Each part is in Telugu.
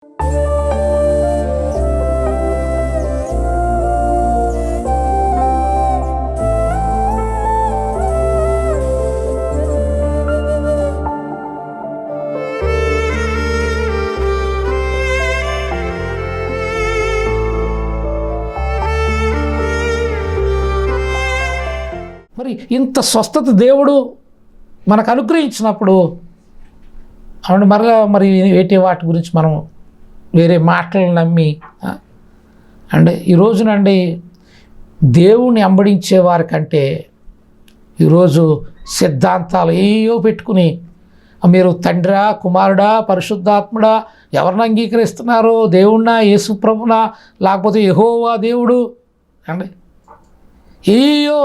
మరి ఇంత స్వస్థత దేవుడు మనకు అనుగ్రహించినప్పుడు అవును మరలా మరి వేటి వాటి గురించి మనం వేరే మాటలను నమ్మి అంటే ఈ రోజునండి దేవుణ్ణి అంబడించే వారికంటే ఈరోజు సిద్ధాంతాలు ఏయో పెట్టుకుని మీరు తండ్రా కుమారుడా పరిశుద్ధాత్ముడా ఎవరిని అంగీకరిస్తున్నారో దేవుణ్ణా యేసు ప్రభునా లేకపోతే యెహోవా దేవుడు అండి ఏయో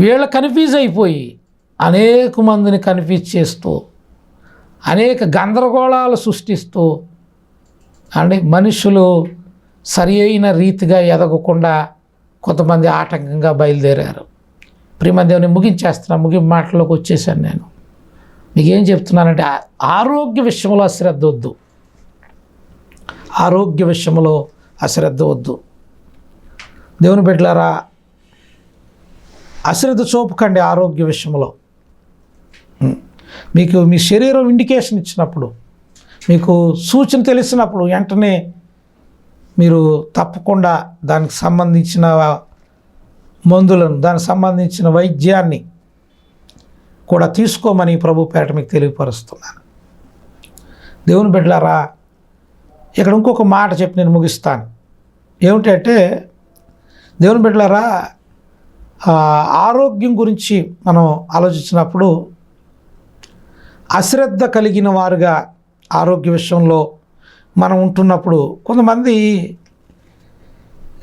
వీళ్ళ కన్ఫ్యూజ్ అయిపోయి అనేక మందిని కన్ఫ్యూజ్ చేస్తూ అనేక గందరగోళాలు సృష్టిస్తూ అంటే మనుషులు సరి అయిన రీతిగా ఎదగకుండా కొంతమంది ఆటంకంగా బయలుదేరారు. ప్రియమైన ముగించేస్తున్నా, ముగింపు మాటల్లోకి వచ్చేసాను. నేను మీకేం చెప్తున్నానంటే ఆరోగ్య విషయంలో అశ్రద్ధ వద్దు, ఆరోగ్య విషయంలో అశ్రద్ధ వద్దు. దేవుని బిడ్డలారా, అశ్రద్ధ చూపకండి ఆరోగ్య విషయంలో. మీకు మీ శరీరం ఇండికేషన్ ఇచ్చినప్పుడు, మీకు సూచన తెలిసినప్పుడు వెంటనే మీరు తప్పకుండా దానికి సంబంధించిన మందులను, దానికి సంబంధించిన వైద్యాన్ని కూడా తీసుకోమని ప్రభు పేట మీకు తెలియపరుస్తున్నాను. దేవుని బిడ్డలారా, ఇక్కడ ఇంకొక మాట చెప్పి నేను ముగిస్తాను. ఏమిటంటే దేవుని బిడ్డలారా, ఆరోగ్యం గురించి మనం ఆలోచించినప్పుడు అశ్రద్ధ కలిగిన వారుగా ఆరోగ్య విషయంలో మనం ఉంటున్నప్పుడు కొంతమంది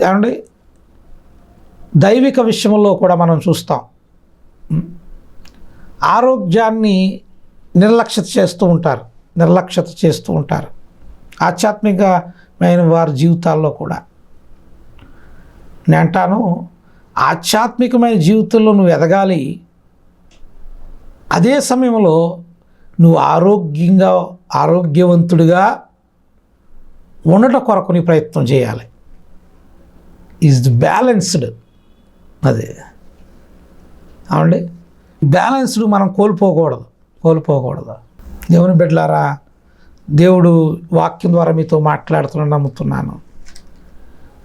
ఏమండి దైవిక విషయంలో కూడా మనం చూస్తాం, ఆరోగ్యాన్ని నిర్లక్ష్యత చేస్తూ ఉంటారు ఆధ్యాత్మికమైన వారి జీవితాల్లో కూడా. నేను అంటాను, ఆధ్యాత్మికమైన జీవితంలో నువ్వు ఎదగాలి, అదే సమయంలో నువ్వు ఆరోగ్యవంతుడిగా ఉండట కొరకు నీ ప్రయత్నం చేయాలి. Is balanced. అదే అవండి, బ్యాలెన్స్డ్ మనం కోల్పోకూడదు. దేవుని బిడ్డలారా, దేవుడు వాక్యం ద్వారా మీతో మాట్లాడుతున్నా నమ్ముతున్నాను.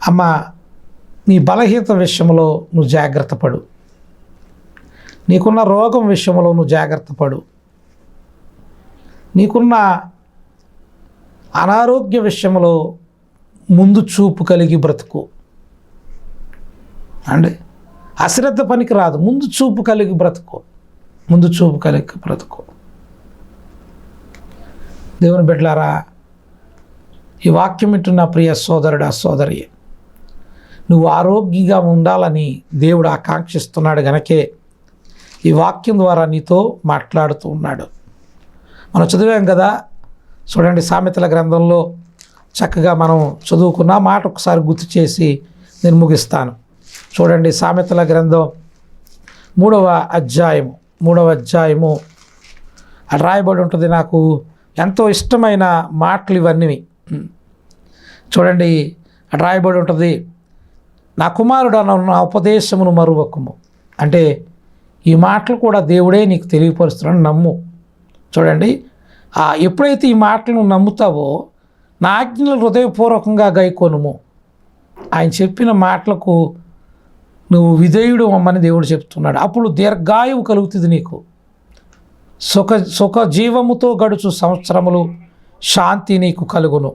అమ్మ, నీ బలహీనత విషయంలో నువ్వు జాగ్రత్త పడు, నీకున్న రోగం విషయంలో నువ్వు జాగ్రత్త పడు, నీకున్న అనారోగ్య విషయంలో ముందు చూపు కలిగి బ్రతుకు. అంటే అశ్రద్ధ పనికి రాదు, ముందు చూపు కలిగి బ్రతుకు. దేవుని బిడ్డలారా, ఈ వాక్యం వింటున్న ప్రియ సోదరుడా సోదరి, నువ్వు ఆరోగ్యంగా ఉండాలని దేవుడు ఆకాంక్షిస్తున్నాడు గనకే ఈ వాక్యం ద్వారా నీతో మాట్లాడుతూ ఉన్నాడు. మనం చదివాం కదా, చూడండి సామెతల గ్రంథంలో చక్కగా మనం చదువుకున్న మాట ఒకసారి గుర్తు చేసి నేను ముగిస్తాను. చూడండి సామెతల గ్రంథం 3వ అధ్యాయము అది రాయబడి ఉంటుంది. నాకు ఎంతో ఇష్టమైన మాటలు ఇవన్నీ. చూడండి, అటు రాయబడి ఉంటుంది, నా కుమారుడు నా ఉపదేశమును మరువకుము. అంటే ఈ మాటలు కూడా దేవుడే నీకు తెలియపరుస్తున్నాడు, నమ్ము. చూడండి, ఎప్పుడైతే ఈ మాటలను నమ్ముతావో నా ఆజ్ఞలు హృదయపూర్వకంగా గైకొనుము. ఆయన చెప్పిన మాటలకు నువ్వు విధేయుడు అమ్మని దేవుడు చెప్తున్నాడు. అప్పుడు దీర్ఘాయువు కలుగుతుంది నీకు, సుఖ జీవముతో గడుచు సంవత్సరములు శాంతి నీకు కలుగును.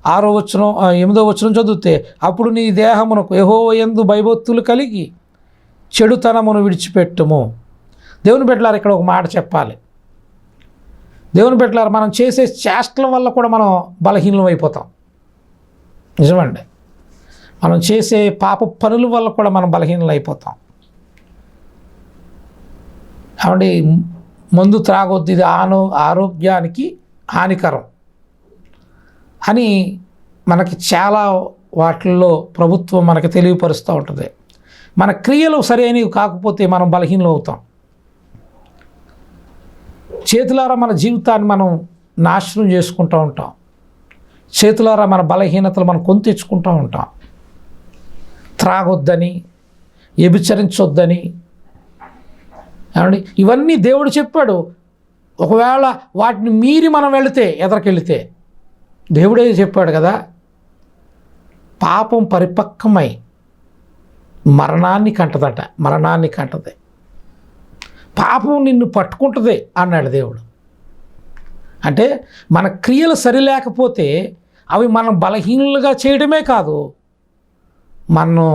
8వ వచనం చదివితే, అప్పుడు నీ దేహమునకు యెహోవా యందు భయభక్తులు కలిగి చెడుతనమును విడిచిపెట్టుము. దేవుని బిడ్డలారా, ఇక్కడ ఒక మాట చెప్పాలి. దేవుని బిడ్డలారా, మనం చేసే చేష్టల వల్ల కూడా మనం బలహీనం అయిపోతాం. నిజమండి, మనం చేసే పాప పనుల వల్ల కూడా మనం బలహీనలు అయిపోతాం. కాబట్టి మందు త్రాగొద్దు, ఇది ఆరోగ్యానికి హానికరం అని మనకి చాలా వాటిల్లో ప్రభుత్వం మనకి తెలియపరుస్తూ ఉంటుంది. మన క్రియలు సరైనవి కాకపోతే మనం బలహీనలు అవుతాం. చేతులారా మన జీవితాన్ని మనం నాశనం చేసుకుంటూ ఉంటాం. చేతులారా మన బలహీనతలు మనం కొని తెచ్చుకుంటూ ఉంటాం. త్రాగొద్దని, వ్యభిచరించొద్దని, ఏమండి ఇవన్నీ దేవుడు చెప్పాడు. ఒకవేళ వాటిని మీరి మనం వెళితే, ఎదరికెళితే దేవుడే చెప్పాడు కదా, పాపం పరిపక్వమై మరణాన్ని కంటదట. మరణాన్ని కంటది, పాపం నిన్ను పట్టుకుంటుంది అన్నాడు దేవుడు. అంటే మన క్రియలు సరిలేకపోతే అవి మనం బలహీనులుగా చేయడమే కాదు, మనం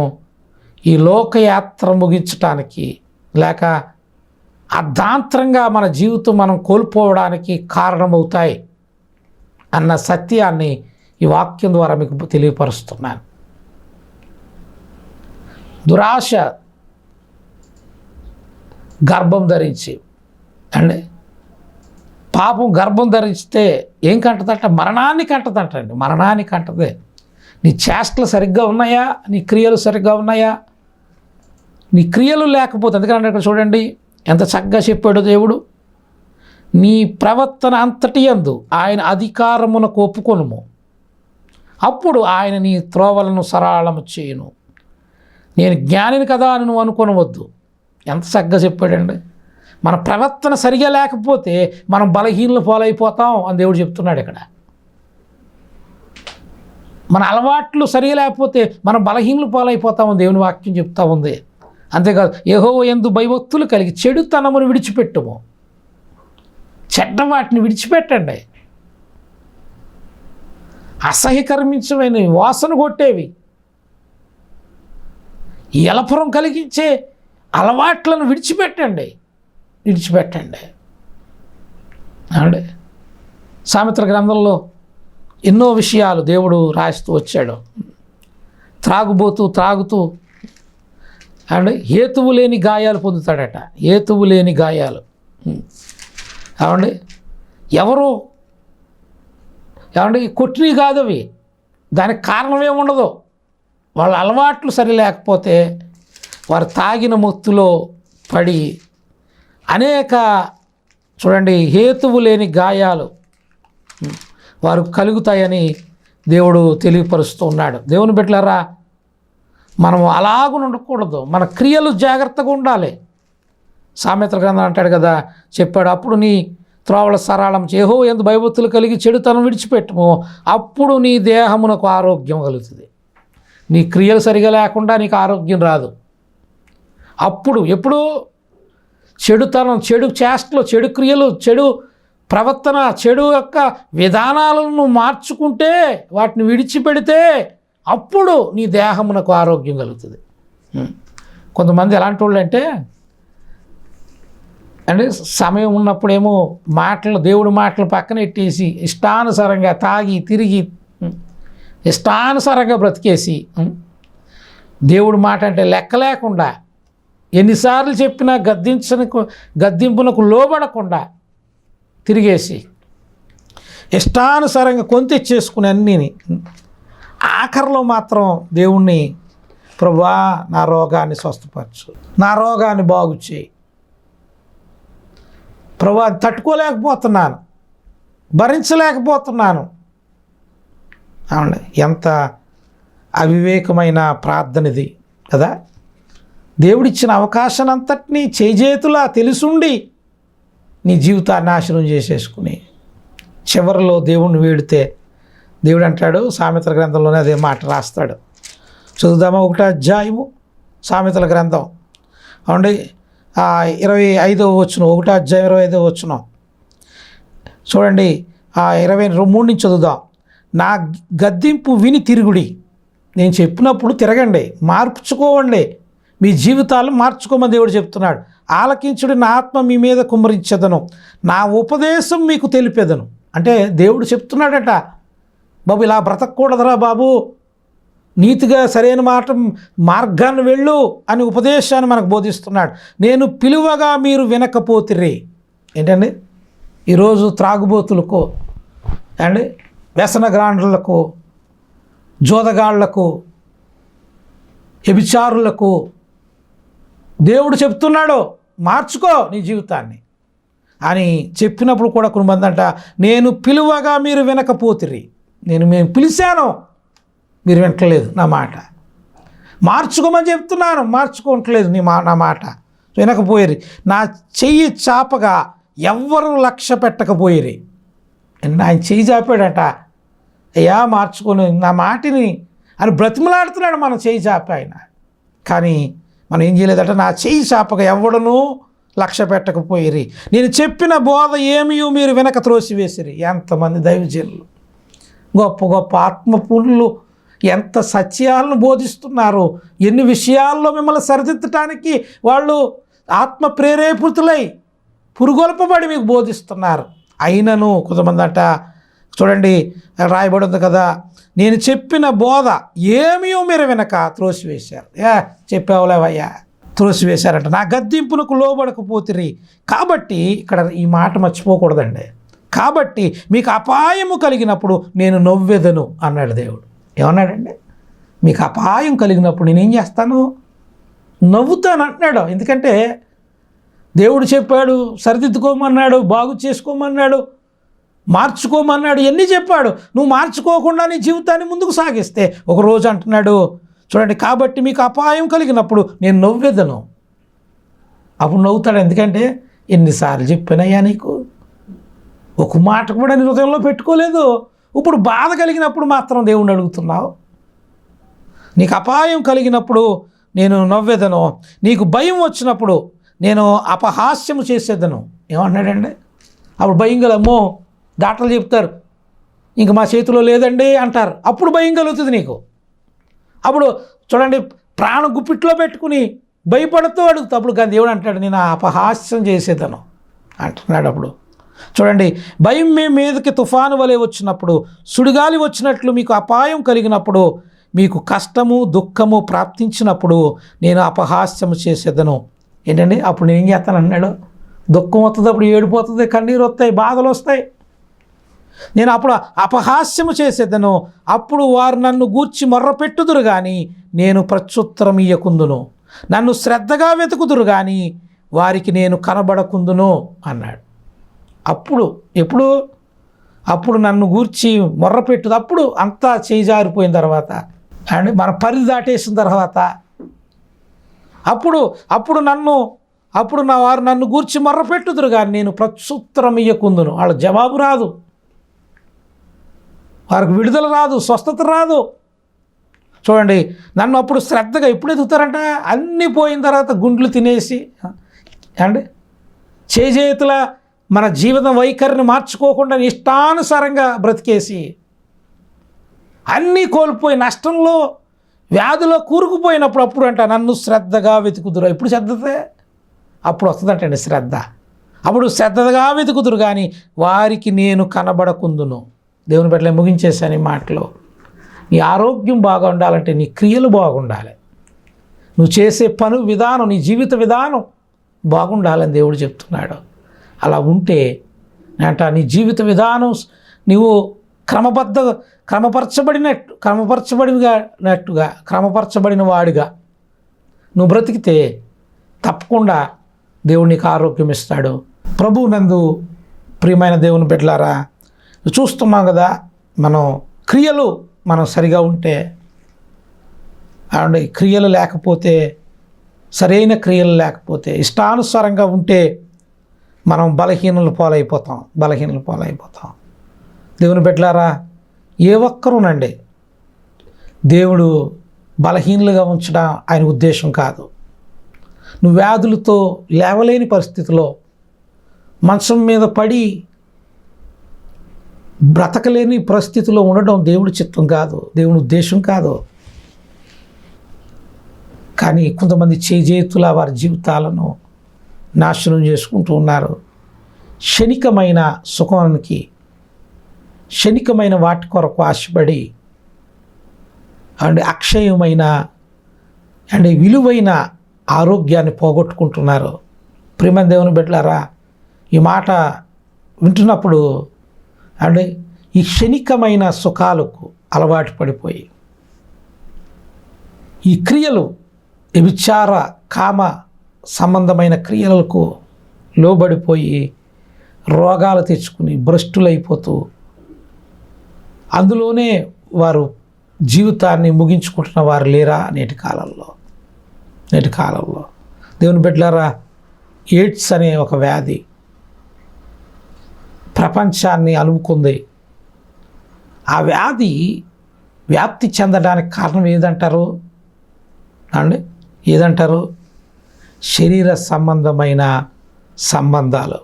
ఈ లోకయాత్ర ముగించటానికి లేక అర్ధాంతరంగా మన జీవితం మనం కోల్పోవడానికి కారణమవుతాయి అన్న సత్యాన్ని ఈ వాక్యం ద్వారా మీకు తెలియపరుస్తున్నాను. దురాశ గర్భం ధరించి అండి, పాపం గర్భం ధరిస్తే ఏం కంటదట? మరణాన్ని కంటదంటండి. మరణాన్ని కంటదే. నీ చేష్టలు సరిగ్గా ఉన్నాయా? నీ క్రియలు సరిగ్గా ఉన్నాయా? నీ క్రియలు లేకపోతే, ఎందుకంటే ఇక్కడ చూడండి ఎంత చక్కగా చెప్పాడు దేవుడు. నీ ప్రవర్తన అంతటి యందు ఆయన అధికారమునకు ఒప్పుకొనుము, అప్పుడు ఆయన నీ త్రోవలను సరళము చేయును. నేను జ్ఞానిని కదా అని నువ్వు అనుకోనవద్దు. ఎంత చక్కగా చెప్పాడండి. మన ప్రవర్తన సరిగా లేకపోతే మనం బలహీనలు పాలైపోతాం అని దేవుడు చెప్తున్నాడు ఇక్కడ. మన అలవాట్లు సరిగా లేకపోతే మనం బలహీనలు పాలైపోతామని దేవుని వాక్యం చెప్తా ఉంది. అంతేకాదు, యెహోవా యందు భయభక్తులు కలిగి చెడుతనమును విడిచిపెట్టుము. చెడ్డ వాటిని విడిచిపెట్టండి. అసహ్యకరమించమైనవి, వాసన కొట్టేవి, ఎలపురం కలిగించే అలవాట్లను విడిచిపెట్టండి. అంటే సామెతల గ్రంథంలో ఎన్నో విషయాలు దేవుడు రాస్తూ వచ్చాడు. త్రాగుతూ అండ్ హేతువు లేని గాయాలు పొందుతాడట. హేతువు లేని గాయాలు ఏమండి, ఎవరు ఏమండి కొట్టినవి కాదు అవి, దానికి కారణమేముండదు. వాళ్ళ అలవాట్లు సరి లేకపోతే వారు తాగిన మత్తులో పడి అనేక చూడండి హేతువు లేని గాయాలు వారు కలుగుతాయని దేవుడు తెలియపరుస్తూ ఉన్నాడు. దేవుని బిడ్డలారా, మనం అలాగూ ఉండకూడదు. మన క్రియలు జాగ్రత్తగా ఉండాలి. సామెతల గ్రంథం అంటాడు కదా, చెప్పాడు, అప్పుడు నీ త్రోవల సరళం యెహోవా యందు భయభక్తులు కలిగి చెడుతనం విడిచిపెట్టుము, అప్పుడు నీ దేహమునకు ఆరోగ్యం కలుగుతుంది. నీ క్రియలు సరిగా లేకుండా నీకు ఆరోగ్యం రాదు. అప్పుడు ఎప్పుడు చెడుతనం, చెడు చేష్టలు, చెడు క్రియలు, చెడు ప్రవర్తన, చెడు యొక్క విధానాలను మార్చుకుంటే, వాటిని విడిచిపెడితే అప్పుడు నీ దేహమునకు ఆరోగ్యం కలుగుతుంది. కొంతమంది ఎలాంటి వాళ్ళు అంటే సమయం ఉన్నప్పుడేమో దేవుడి మాటలు పక్కన పెట్టేసి ఇష్టానుసారంగా తాగి తిరిగి ఇష్టానుసారంగా బ్రతికేసి, దేవుడి మాట అంటే లెక్క లేకుండా, ఎన్నిసార్లు చెప్పినా గద్దింపునకు లోబడకుండా తిరిగేసి ఇష్టానుసారంగా కొంతెచ్చేసుకుని అన్నీని ఆఖరిలో మాత్రం దేవుణ్ణి, ప్రభువా నా రోగాన్ని స్వస్థపరచు, నా రోగాన్ని బాగు చేయి, ప్రభువా తట్టుకోలేకపోతున్నాను, భరించలేకపోతున్నాను. అవునండి, ఎంత అవివేకమైన ప్రార్థన ఇది కదా. దేవుడిచ్చిన అవకాశాన్ని అంతటినీ చేజేతులా తెలుసుండి నీ జీవితాన్ని నాశనం చేసేసుకుని చివరిలో దేవుణ్ణి వేడితే దేవుడు అంటాడు, సామెతల గ్రంథంలోనే అదే మాట రాస్తాడు. చదువుదామా 1వ అధ్యాయము సామెతల గ్రంథం అవునండి 25వ వచనం, 1వ అధ్యాయం 25వ వచనం చూడండి. 23 నుంచి చదువుదాం. నా గద్దింపు విని తిరుగుడి. నేను చెప్పినప్పుడు తిరగండి, మార్చుకోవండి, మీ జీవితాలు మార్చుకోమని దేవుడు చెప్తున్నాడు. ఆలకించుడి, నా ఆత్మ మీ మీద కుమ్మరించెదను, నా ఉపదేశం మీకు తెలిపెదను. అంటే దేవుడు చెప్తున్నాడట, బాబు ఇలా బ్రతకూడదురా బాబు, నీతిగా సరైన మార్గాన్ని వెళ్ళు అని ఉపదేశాన్ని మనకు బోధిస్తున్నాడు. నేను పిలువగా మీరు వినకపోతిరి. ఏంటండి, ఈరోజు త్రాగుబోతులకు అండి, వ్యసనగ్రాండ్రులకు, జోదగాళ్లకు, వ్యభిచారులకు దేవుడు చెప్తున్నాడు, మార్చుకో నీ జీవితాన్ని. అని చెప్పినప్పుడు కూడా కొంతమంది అంట, నేను పిలువగా మీరు వినకపోతిరి. మేము పిలిచాను, మీరు వినట్లేదు నా మాట. మార్చుకోమని చెప్తున్నాను, మార్చుకోవట్లేదు నా మాట. వినకపోయిరి. నా చెయ్యి చాపగా ఎవ్వరూ లక్ష్య పెట్టకపోయిరి. ఆయన చెయ్యి చాపాడట, అయ్యా మార్చుకొని నా మాటిని అని బ్రతిమలాడుతున్నాడు మన చెయ్యి చాప ఆయన. కానీ మనం ఏం చేయలేదట, నా చెయ్యి చాపగా ఎవ్వడనూ లక్ష్య పెట్టకపోయిరి. నేను చెప్పిన బోధ ఏమీ మీరు వెనక త్రోసివేసిరి. ఎంతమంది దైవజనులు, గొప్ప గొప్ప ఆత్మపూర్ణులు ఎంత సత్యాలను బోధిస్తున్నారు. ఎన్ని విషయాల్లో మిమ్మల్ని సరిదిద్దటానికి వాళ్ళు ఆత్మ ప్రేరేపితులై పురుగొల్పబడి మీకు బోధిస్తున్నారు. అయినను కొంతమంది అట చూడండి, రాయబడి ఉంది కదా, నేను చెప్పిన బోధ ఏమీ మీరు వెనక త్రోసివేశారు. చెప్పావులేవయ్యా, త్రోసివేశారంట. నా గద్దింపునకు లోబడకపోతిరి. కాబట్టి ఇక్కడ ఈ మాట మర్చిపోకూడదండి. కాబట్టి మీకు అపాయము కలిగినప్పుడు నేను నవ్వెదను అన్నాడు దేవుడు. ఏమన్నాడండి? మీకు అపాయం కలిగినప్పుడు నేనేం చేస్తాను? నవ్వుతాను అంటున్నాడు. ఎందుకంటే దేవుడు చెప్పాడు, సరిదిద్దుకోమన్నాడు, బాగు చేసుకోమన్నాడు, మార్చుకోమన్నాడు, ఇవన్నీ చెప్పాడు. నువ్వు మార్చుకోకుండా నీ జీవితాన్ని ముందుకు సాగిస్తే ఒకరోజు అంటున్నాడు చూడండి, కాబట్టి మీకు అపాయం కలిగినప్పుడు నేను నవ్వెదను. అప్పుడు నవ్వుతాడు. ఎందుకంటే ఎన్నిసార్లు చెప్పానయ్యా నీకు, ఒక మాట కూడా నీ హృదయంలో పెట్టుకోలేదు. ఇప్పుడు బాధ కలిగినప్పుడు మాత్రం దేవుణ్ణి అడుగుతున్నావు. నీకు అపాయం కలిగినప్పుడు నేను నవ్వెదను, నీకు భయం వచ్చినప్పుడు నేను అపహాస్యము చేసేదను. ఏమన్నాడండి? అప్పుడు భయం అమ్మో డాక్టర్లు చెప్తారు ఇంక మా చేతిలో లేదండి అంటారు. అప్పుడు భయం కలుగుతుంది నీకు. అప్పుడు చూడండి, ప్రాణం గుప్పిట్లో పెట్టుకుని భయపడుతూ అడుగుతా. అప్పుడు కానీ దేవుడు అంటాడు, నేను అపహాస్యం చేసేదను అంటున్నాడు. అప్పుడు చూడండి, భయం మీ మీదకి తుఫాను వలె వచ్చినప్పుడు, సుడిగాలి వచ్చినట్లు మీకు అపాయం కలిగినప్పుడు, మీకు కష్టము దుఃఖము ప్రాప్తించినప్పుడు నేను అపహాస్యము చేసేదను. ఏంటండి? అప్పుడు నేను ఏం చేస్తాను అన్నాడు? దుఃఖం వస్తుంది, అప్పుడు ఏడుపు వస్తుంది, కన్నీరు వస్తాయి, బాధలు వస్తాయి. నేను అప్పుడు అపహాస్యము చేసేదను. అప్పుడు వారు నన్ను గూర్చి మొర్రపెట్టుదురు కానీ నేను ప్రత్యుత్తరం ఇయ్యకుందును. నన్ను శ్రద్ధగా వెతుకుదురు కానీ వారికి నేను కనబడకుందును అన్నాడు. అప్పుడు ఎప్పుడు? అప్పుడు నన్ను గూర్చి మొర్రపెట్టుదు. అప్పుడు అంతా చేజారిపోయిన తర్వాత అండ్ మన పరిధి దాటేసిన తర్వాత అప్పుడు నా వారు నన్ను గూర్చి మొర్రపెట్టుదురు కానీ నేను ప్రత్యుత్తరం ఇయ్యకుందును. వాళ్ళ జవాబు రాదు, వారికి విడుదల రాదు, స్వస్థత రాదు. చూడండి, నన్ను అప్పుడు శ్రద్ధగా ఎప్పుడు ఎదుగుతారంట? అన్నీ పోయిన తర్వాత గుండ్లు తినేసి అండి చేతుల మన జీవితం వైఖరిని మార్చుకోకుండా ఇష్టానుసారంగా బ్రతికేసి అన్నీ కోల్పోయి నష్టంలో వ్యాధిలో కూరుకుపోయినప్పుడు అప్పుడు అంట నన్ను శ్రద్ధగా వెతుకుదురు. ఎప్పుడు శ్రద్ధతే? అప్పుడు వస్తుందంటండి శ్రద్ధ. అప్పుడు శ్రద్ధగా వెతుకుదురు కానీ వారికి నేను కనబడకుందును. దేవుని బిడ్డలే, ముగించేశాను ఈ మాటలో. నీ ఆరోగ్యం బాగా ఉండాలంటే నీ క్రియలు బాగుండాలి. నువ్వు చేసే పని విధానం, నీ జీవిత విధానం బాగుండాలని దేవుడు చెప్తున్నాడు. అలా ఉంటే అంట నీ జీవిత విధానం నువ్వు క్రమపరచబడిన వాడిగా నువ్వు బ్రతికితే తప్పకుండా దేవుడు నీకు ఆరోగ్యం ఇస్తాడు. ప్రభువు నందు ప్రియమైన దేవుని బిడ్డలారా, చూస్తున్నాం కదా, క్రియలు మనం సరిగా ఉంటే అండ్ క్రియలు లేకపోతే, సరైన క్రియలు లేకపోతే, ఇష్టానుసారంగా ఉంటే మనం బలహీనలు పాలైపోతాం. దేవుని బిడ్డలారా, ఏ ఒక్కరూనండి దేవుడు బలహీనులుగా ఉంచడం ఆయన ఉద్దేశం కాదు. నువ్వు వ్యాధులతో లేవలేని పరిస్థితిలో మంచం మీద పడి బ్రతకలేని పరిస్థితిలో ఉండడం దేవుడి చిత్తం కాదు, దేవుని ఉద్దేశం కాదు. కానీ కొంతమంది చేతుల వారి జీవితాలను నాశనం చేసుకుంటూ ఉన్నారు. క్షణికమైన సుఖానికి, క్షణికమైన వాటి కొరకు ఆశపడి అండ్ అక్షయమైన అండ్ విలువైన ఆరోగ్యాన్ని పోగొట్టుకుంటున్నారు. ప్రియమైన దేవుని బిడ్డలారా, ఈ మాట వింటున్నప్పుడు అండ్ ఈ క్షణికమైన సుఖాలకు అలవాటు పడిపోయి ఈ క్రియలు, వ్యభిచార కామ సంబంధమైన క్రియలకు లోబడిపోయి రోగాలు తెచ్చుకుని భ్రష్టులైపోతూ అందులోనే వారు జీవితాన్ని ముగించుకుంటున్న వారు లేరా నేటి కాలంలో దేవుని బిడ్డలారా, ఎయిడ్స్ అనే ఒక వ్యాధి ప్రపంచాన్ని అలుముకుంది. ఆ వ్యాధి వ్యాప్తి చెందడానికి కారణం ఏదంటారు శరీర సంబంధమైన సంబంధాలు.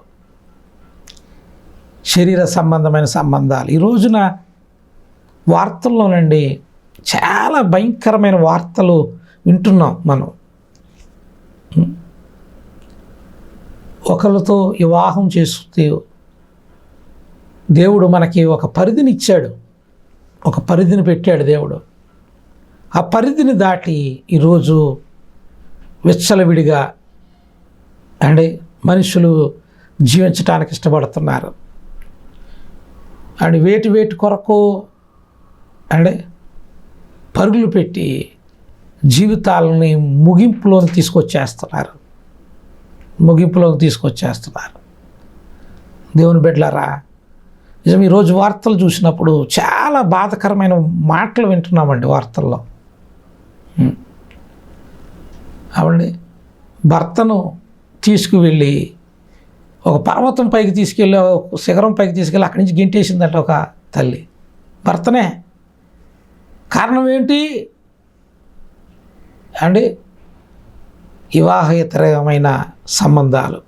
ఈ రోజున వార్తల్లోనండి చాలా భయంకరమైన వార్తలు వింటున్నాం మనం. ఒకరితో వివాహం చేస్తూ దేవుడు మనకి ఒక పరిధిని ఇచ్చాడు, ఒక పరిధిని పెట్టాడు దేవుడు. ఆ పరిధిని దాటి ఈరోజు విచ్చలవిడిగా మనుషులు జీవించడానికి ఇష్టపడుతున్నారు. వేటి కొరకు పరుగులు పెట్టి జీవితాలని ముగింపులోకి తీసుకొచ్చేస్తున్నారు. దేవుని బిడ్డలారా, నిజం ఈరోజు వార్తలు చూసినప్పుడు చాలా బాధకరమైన మాటలు వింటున్నామండి వార్తల్లో. భర్తను తీసుకువెళ్ళి ఒక పర్వతం పైకి తీసుకెళ్ళి, ఒక శిఖరం పైకి తీసుకెళ్ళి అక్కడి నుంచి గెంటేసిందంట ఒక తల్లి భర్తనే. కారణం ఏంటి వివాహేతరమైన సంబంధాలు.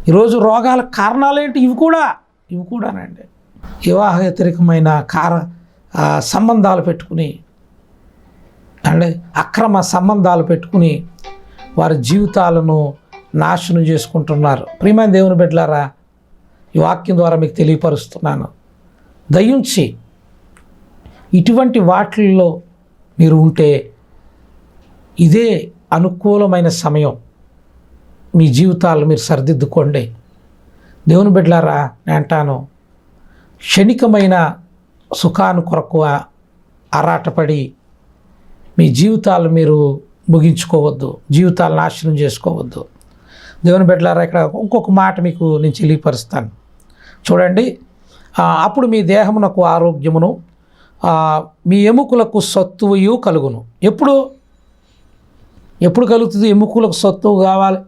ఈరోజు రోగాల కారణాలు ఏంటి? ఇవి కూడానండి వివాహేతరికమైన సంబంధాలు పెట్టుకుని అక్రమ సంబంధాలు పెట్టుకుని వారి జీవితాలను నాశనం చేసుకుంటున్నారు. ప్రియమైన దేవుని బిడ్డలారా, ఈ వాక్యం ద్వారా మీకు తెలియపరుస్తున్నాను, దయించి ఇటువంటి వాటిల్లో మీరు ఉంటే ఇదే అనుకూలమైన సమయం. మీ జీవితాలు మీరు సరిదిద్దుకోండి. దేవుని బిడ్డలారా, నేను అంటాను, క్షణికమైన సుఖాను కొరకు ఆరాటపడి మీ జీవితాలు మీరు ముగించుకోవద్దు, జీవితాలు నాశనం చేసుకోవద్దు. దేవుని బిడ్డలారా, ఇక్కడ ఇంకొక మాట మీకు నేను తెలియపరుస్తాను చూడండి. అప్పుడు మీ దేహమునకు ఆరోగ్యమును, మీ ఎముకలకు సత్తువయు కలుగును. ఎప్పుడు కలుగుతుంది? ఎముకలకు సత్తువు కావాలి,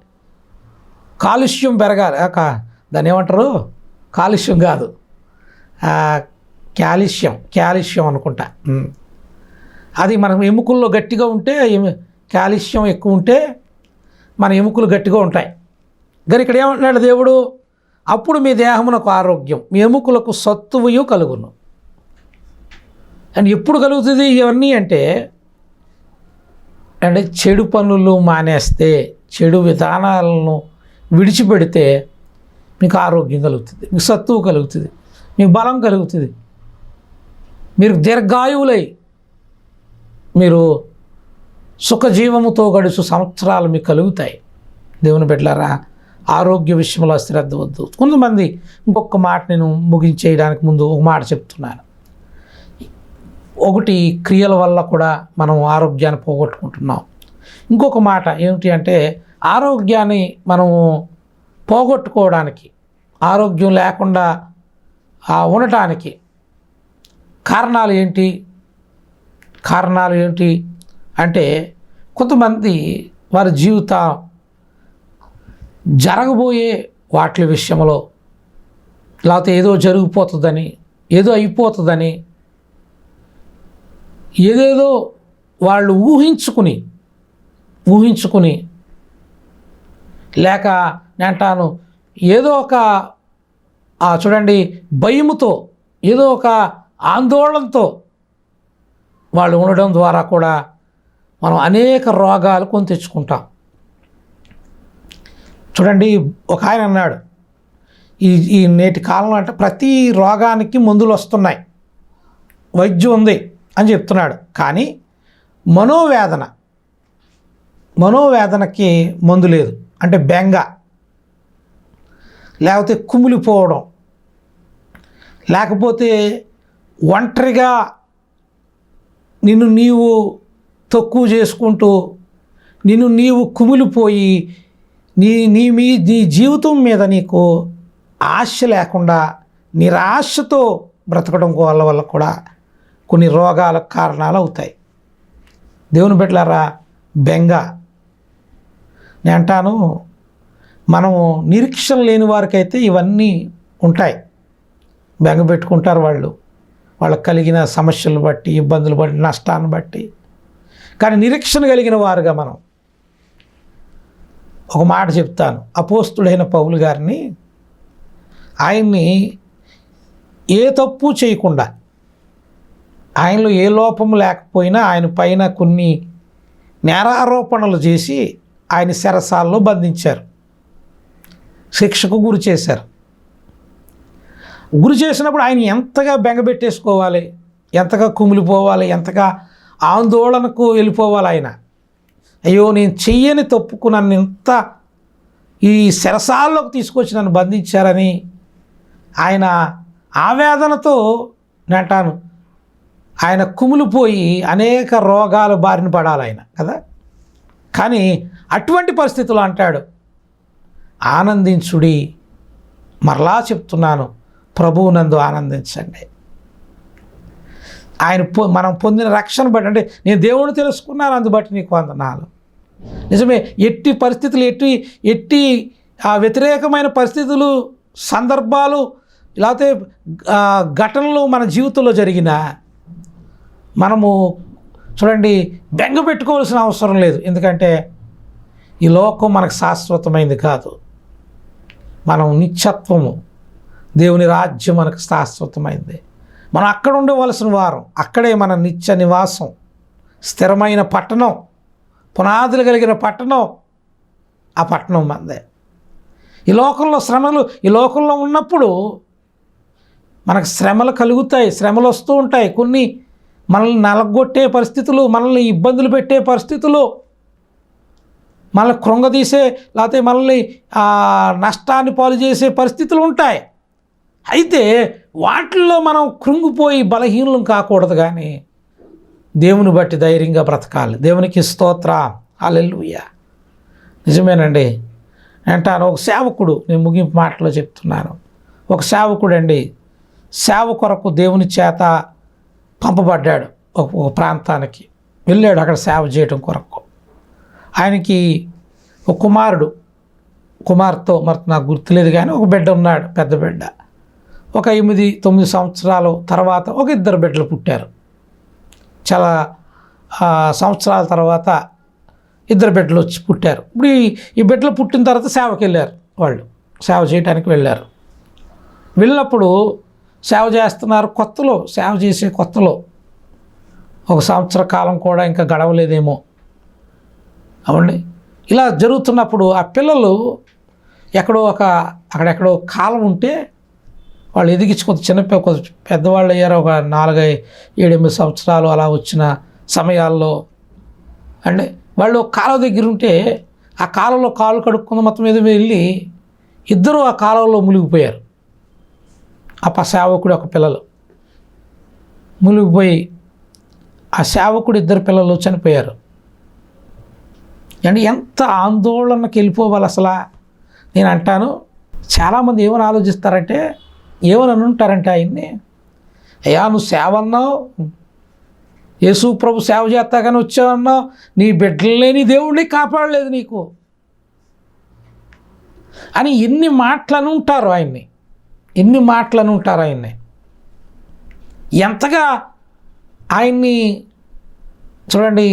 కాలుష్యం పెరగాలి. దాన్ని ఏమంటారు? కాలుష్యం కాదు, క్యాల్షియం అనుకుంటా. అది మన ఎముకల్లో గట్టిగా ఉంటే, కాల్షియం ఎక్కువ ఉంటే మన ఎముకలు గట్టిగా ఉంటాయి. కానీ ఇక్కడ ఏమంటున్నాడు దేవుడు? అప్పుడు మీ దేహమునకు ఆరోగ్యం, మీ ఎముకలకు సత్తువయు కలుగును. అండ్ ఎప్పుడు కలుగుతుంది ఇవన్నీ అంటే చెడు పనులు మానేస్తే, చెడు విధానాలను విడిచిపెడితే మీకు ఆరోగ్యం కలుగుతుంది, మీకు సత్తువు కలుగుతుంది, మీకు బలం కలుగుతుంది, మీరు దీర్ఘాయువులై మీరు సుఖజీవముతో గడుచు సంవత్సరాలు మీకు కలుగుతాయి. దేవుని బిడ్డలారా, ఆరోగ్య విషయంలో అశ్రద్ధ వద్దు. కొంతమంది ఇంకొక మాట నేను ముగించేయడానికి ముందు ఒక మాట చెప్తున్నాను. ఒకటి, క్రియల వల్ల కూడా మనం ఆరోగ్యాన్ని పోగొట్టుకుంటున్నాం. ఇంకొక మాట ఏమిటి అంటే, ఆరోగ్యాన్ని మనము పోగొట్టుకోవడానికి, ఆరోగ్యం లేకుండా ఉండటానికి కారణాలు ఏంటి అంటే, కొంతమంది వారి జీవితం జరగబోయే వాటి విషయంలో, లేకపోతే ఏదో జరిగిపోతుందని, ఏదో అయిపోతుందని, ఏదేదో వాళ్ళు ఊహించుకుని లేక నేంటాను ఏదో ఒక చూడండి భయముతో, ఏదో ఒక ఆందోళనతో వాళ్ళు ఉండడం ద్వారా కూడా మనం అనేక రోగాలు కొని తెచ్చుకుంటాం. చూడండి, ఒక ఆయన అన్నాడు, ఈ నేటి కాలంలో అంటే ప్రతి రోగానికి మందులు వస్తున్నాయి, వైద్యం ఉంది అని చెప్తున్నాడు. కానీ మనోవేదనకి మందు లేదు. అంటే బెంగ, లేకపోతే కుమిలిపోవడం, లేకపోతే ఒంటరిగా నిన్ను నీవు తక్కువ చేసుకుంటూ, నిన్ను నీవు కుమిలిపోయి నీ జీవితం మీద నీకు ఆశ లేకుండా నిరాశతో బ్రతకడం వల్ల కూడా కొన్ని రోగాలకు కారణాలు అవుతాయి. దేవుని బిడ్డలారా, బెంగ. నేను అంటాను, మనము నిరీక్షణ లేని వారికైతే ఇవన్నీ ఉంటాయి. బెంగ పెట్టుకుంటారు వాళ్ళకు కలిగిన సమస్యలు బట్టి, ఇబ్బందులు బట్టి, నష్టాన్ని బట్టి. కానీ నిరీక్షణ కలిగిన వారుగా మనం ఒక మాట చెప్తాను. అపోస్తుడైన పౌలు గారిని, ఆయన్ని ఏ తప్పు చేయకుండా, ఆయనలో ఏ లోపము లేకపోయినా ఆయన పైన కొన్ని నేరారోపణలు చేసి ఆయన చెరసాలలో బంధించారు, శిక్షకు గురి చేశారు. గురి చేసినప్పుడు ఆయన ఎంతగా బెంగపెట్టేసుకోవాలి, ఎంతగా కుమిలిపోవాలి, ఎంతగా ఆందోళనకు వెళ్ళిపోవాలి. ఆయన, అయ్యో నేను చెయ్యని తప్పుకు నన్ను ఇంత ఈ చెరసాల్లోకి తీసుకొచ్చి నన్ను బంధించారని ఆయన ఆవేదనతో నేంటాను ఆయన కుమిలిపోయి అనేక రోగాల బారిన పడాలి ఆయన కదా. కానీ అటువంటి పరిస్థితులు అంటాడు, ఆనందించుడి. మరలా చెప్తున్నాను, ప్రభువునందు ఆనందించండి. ఆయన మనం పొందిన రక్షణ బట్టి, అంటే నేను దేవుని తెలుసుకున్నాను అందుబట్టి నీకు వందనాలు. నిజమే, ఎట్టి పరిస్థితులు, ఎట్టి వ్యతిరేకమైన పరిస్థితులు, సందర్భాలు, లేకపోతే ఘటనలు మన జీవితంలో జరిగిన మనము చూడండి బెంగ పెట్టుకోవాల్సిన అవసరం లేదు. ఎందుకంటే ఈ లోకం మనకు శాశ్వతమైంది కాదు. మనం నిత్యత్వము, దేవుని రాజ్యం మనకు శాశ్వతమైంది. మనం అక్కడ ఉండవలసిన వారం, అక్కడే మన నిత్య నివాసం, స్థిరమైన పట్టణం, పునాదులు కలిగిన పట్టణం. ఆ పట్టణం మనదే. ఈ లోకంలో శ్రమలు, ఈ లోకంలో ఉన్నప్పుడు మనకు శ్రమలు కలుగుతాయి, శ్రమలు వస్తూ ఉంటాయి. కొన్ని మనల్ని నలగొట్టే పరిస్థితులు, మనల్ని ఇబ్బందులు పెట్టే పరిస్థితులు, మనల్ని కృంగదీసే, లేకపోతే మనల్ని నష్టాన్ని పాలు చేసే పరిస్థితులు ఉంటాయి. అయితే వాటిల్లో మనం కృంగిపోయి బలహీనులం కాకూడదు, కానీ దేవుని బట్టి ధైర్యంగా బ్రతకాలి. దేవునికి స్తోత్ర, హల్లెలూయా. నిజమేనండి. అంటాను, ఒక సేవకుడు, నేను ముగింపు మాటలో చెప్తున్నాను, ఒక సేవకుడు అండి, సేవ కొరకు దేవుని చేత పంపబడ్డాడు. ఒక ప్రాంతానికి వెళ్ళాడు, అక్కడ సేవ చేయడం కొరకు. ఆయనకి ఒక కుమార్తె, మరి నాకు గుర్తులేదు, కానీ ఒక బిడ్డ ఉన్నాడు, పెద్ద బిడ్డ. ఒక 8-9 సంవత్సరాల తర్వాత ఒక 2 బిడ్డలు పుట్టారు. చాలా సంవత్సరాల తర్వాత 2 బిడ్డలు వచ్చి పుట్టారు. ఇప్పుడు ఈ బిడ్డలు పుట్టిన తర్వాత సేవకి వెళ్ళారు, వాళ్ళు సేవ చేయడానికి వెళ్ళారు. వెళ్ళినప్పుడు సేవ చేస్తున్నారు, సేవ చేసే కొత్తలో 1 సంవత్సర కాలం కూడా ఇంకా గడవలేదేమో అవండి. ఇలా జరుగుతున్నప్పుడు ఆ పిల్లలు అక్కడెక్కడో కాలం ఉంటే వాళ్ళు ఎదిగించి కొంత పెద్దవాళ్ళు అయ్యారు. ఒక 4-7-8 సంవత్సరాలు అలా వచ్చిన సమయాల్లో అంటే వాళ్ళు కాలువ దగ్గర ఉంటే ఆ కాలంలో కాళ్ళు కడుక్కున్న మొత్తం మీద వెళ్ళి ఇద్దరు ఆ కాలువలో మునిగిపోయారు. ఆ సేవకుడు ఒక పిల్లలు మునిగిపోయి ఆ సేవకుడు 2 పిల్లలు చనిపోయారు. అంటే ఎంత ఆందోళనకి వెళ్ళిపోవాలి అసలు. నేను అంటాను, చాలామంది ఏమని ఆలోచిస్తారంటే, ఏమని అనుంటారంటే ఆయన్ని, అయ్యా నువ్వు సేవ అన్నావు, యేసు ప్రభు సేవ చేస్తాగానే వచ్చావన్నావు, నీ బిడ్డలనే నీ దేవుడిని కాపాడలేదు నీకు అని ఎన్ని మాటలను ఉంటారు ఆయన్ని, ఎంతగా ఆయన్ని చూడండి,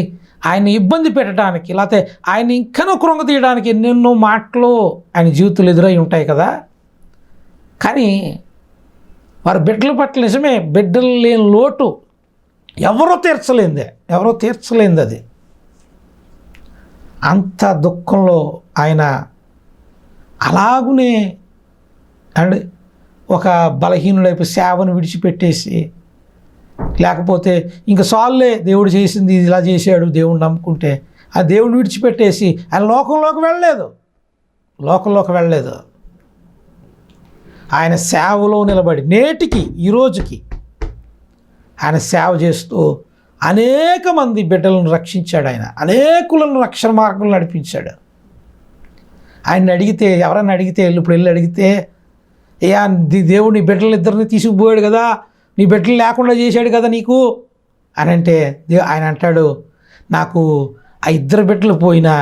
ఆయన్ని ఇబ్బంది పెట్టడానికి, లేకపోతే ఆయన ఇంకనో కృంగ తీయడానికి ఎన్నెన్నో మాటలు ఆయన జీవితంలో ఎదురై ఉంటాయి కదా. కానీ వారి బిడ్డల పట్ల నిజమే, బిడ్డలు లేని లోటు ఎవరో తీర్చలేంది అది. అంత దుఃఖంలో ఆయన అలాగునే అండ్ ఒక బలహీనుడైపు సేవను విడిచిపెట్టేసి, లేకపోతే ఇంకా సాల్లే దేవుడు చేసింది ఇలా చేశాడు దేవుడు నమ్ముకుంటే, ఆ దేవుడిని విడిచిపెట్టేసి ఆయన లోకంలోకి వెళ్ళలేదు. ఆయన సేవలో నిలబడి నేటికి ఈ రోజుకి ఆయన సేవ చేస్తూ అనేక మంది బిడ్డలను రక్షించాడు. ఆయన అనేకులను రక్షణ మార్గంలో నడిపించాడు. ఆయన్ని అడిగితే, ఎవరైనా అడిగితే, ఇప్పుడు వెళ్ళి అడిగితే అయ్యా దేవుడు నీ బిడ్డలిద్దరిని తీసుకుపోయాడు కదా, నీ బిడ్డలు లేకుండా చేశాడు కదా నీకు అని అంటే ఆయన అంటాడు, నాకు ఆ ఇద్దరు బిడ్డలు పోయినా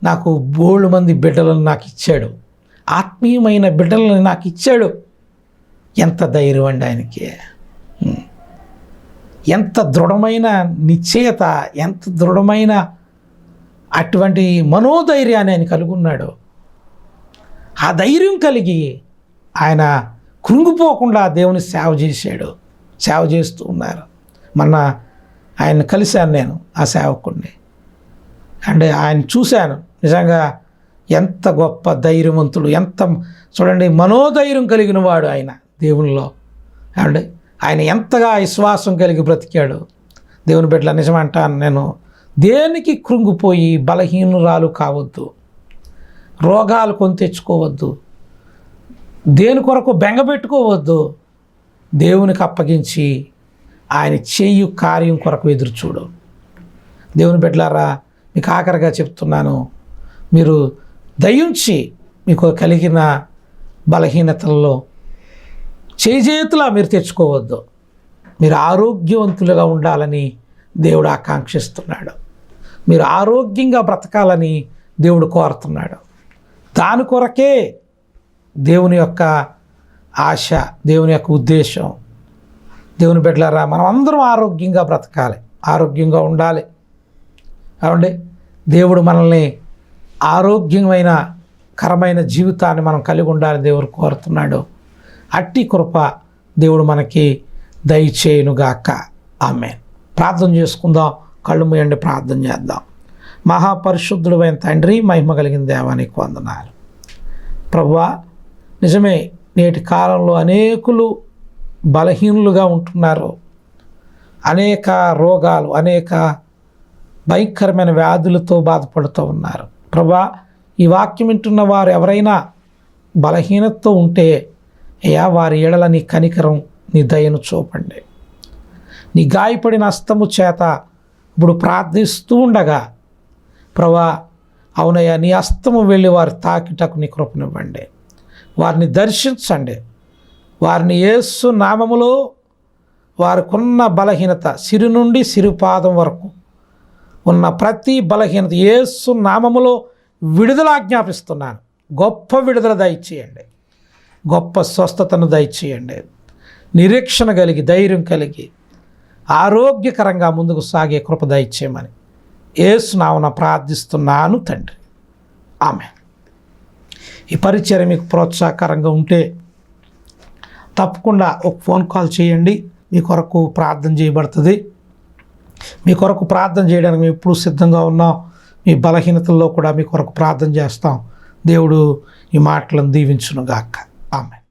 నాకు బోళ్ళు మంది బిడ్డలను నాకు ఇచ్చాడు, ఆత్మీయమైన బిడ్డలను నాకు ఇచ్చాడు. ఎంత ధైర్యం అండి ఆయనకి, ఎంత దృఢమైన నిశ్చయత, ఎంత దృఢమైన అటువంటి మనోధైర్యాన్ని ఆయన కలిగి ఉన్నాడు. ఆ ధైర్యం కలిగి ఆయన కృంగిపోకుండా దేవుని సేవ చేస్తూ ఉన్నారు. మొన్న ఆయన కలిశాను నేను, ఆ సేవకుడిని, అంటే ఆయన చూశాను. నిజంగా ఎంత గొప్ప ధైర్యవంతుడు, ఎంత చూడండి మనోధైర్యం కలిగిన వాడు ఆయన దేవునిలో. అంటే ఆయన ఎంతగా విశ్వాసం కలిగి బ్రతికాడు. దేవుని బిడ్డల నిజమంటాను నేను, దేనికి కృంగిపోయి బలహీనురాలు కావద్దు, రోగాలు కొని తెచ్చుకోవద్దు, దేని కొరకు బెంగపెట్టుకోవద్దు. దేవునికి అప్పగించి ఆయన చేయు కార్యం కొరకు ఎదురు చూడు. దేవుని బిడ్డలారా, మీకు ఆఖరిగా చెప్తున్నాను, మీరు దయించి మీకు కలిగిన బలహీనతల్లో చేజేతులా మీరు తెచ్చుకోవద్దు. మీరు ఆరోగ్యవంతులుగా ఉండాలని దేవుడు ఆకాంక్షిస్తున్నాడు. మీరు ఆరోగ్యంగా బ్రతకాలని దేవుడు కోరుతున్నాడు. దాని కొరకే దేవుని యొక్క ఆశ, దేవుని యొక్క ఉద్దేశం. దేవుని బిడ్డలారా, మనం అందరం ఆరోగ్యంగా బ్రతకాలి, ఆరోగ్యంగా ఉండాలి. కాబట్టి దేవుడు మనల్ని ఆరోగ్యమైన కరమైన జీవితాన్ని మనం కలిగి ఉండాలి దేవుడు కోరుతున్నాడు. అట్టి కృప దేవుడు మనకి దయచేయునుగాక. ఆమేన్. ప్రార్థన చేసుకుందాం. కళ్ళు మూయండి, ప్రార్థన చేద్దాం. మహాపరిశుద్ధుడైన తండ్రి, మహిమ కలిగిన దేవానికి వందనాలు. ప్రభువా, నిజమే నేటి కాలంలో అనేకులు బలహీనులుగా ఉంటున్నారు. అనేక రోగాలు, అనేక భయంకరమైన వ్యాధులతో బాధపడుతూ ఉన్నారు. ప్రభువా, ఈ వాక్యం వింటున్న వారు ఎవరైనా బలహీనతతో ఉంటే అయ్యా, వారి ఎడల నీ కనికరం, నీ దయను చూపండి. నీ గాయపడిన హస్తము చేత ఇప్పుడు ప్రార్థిస్తూ ఉండగా ప్రభువా, అవునయ్యా, నీ హస్తము వెళ్ళి వారి తాకిటకు నీ కృపనివ్వండి. వారిని దర్శించండి. వారిని యేసు నామములో వారికున్న బలహీనత, సిరి నుండి సిరిపాదం వరకు ఉన్న ప్రతి బలహీనత యేసు నామములో విడుదల ఆజ్ఞాపిస్తున్నాను. గొప్ప విడుదల దయచేయండి, గొప్ప స్వస్థతను దయచేయండి. నిరీక్షణ కలిగి, ధైర్యం కలిగి, ఆరోగ్యకరంగా ముందుకు సాగే కృప దయచేయమని యేసు నామమున ప్రార్థిస్తున్నాను తండ్రి. ఆమేన్. ఈ పరిచర్య మీకు ప్రోత్సాహకరంగా ఉంటే తప్పకుండా ఒక ఫోన్ కాల్ చేయండి. మీ కొరకు ప్రార్థన చేయబడుతుంది. మీ కొరకు ప్రార్థన చేయడానికి మేము ఎప్పుడూ సిద్ధంగా ఉన్నాం. మీ బలహీనతల్లో కూడా మీ కొరకు ప్రార్థన చేస్తాం. దేవుడు ఈ మాటలను దీవించునుగాక. ఆమేన్.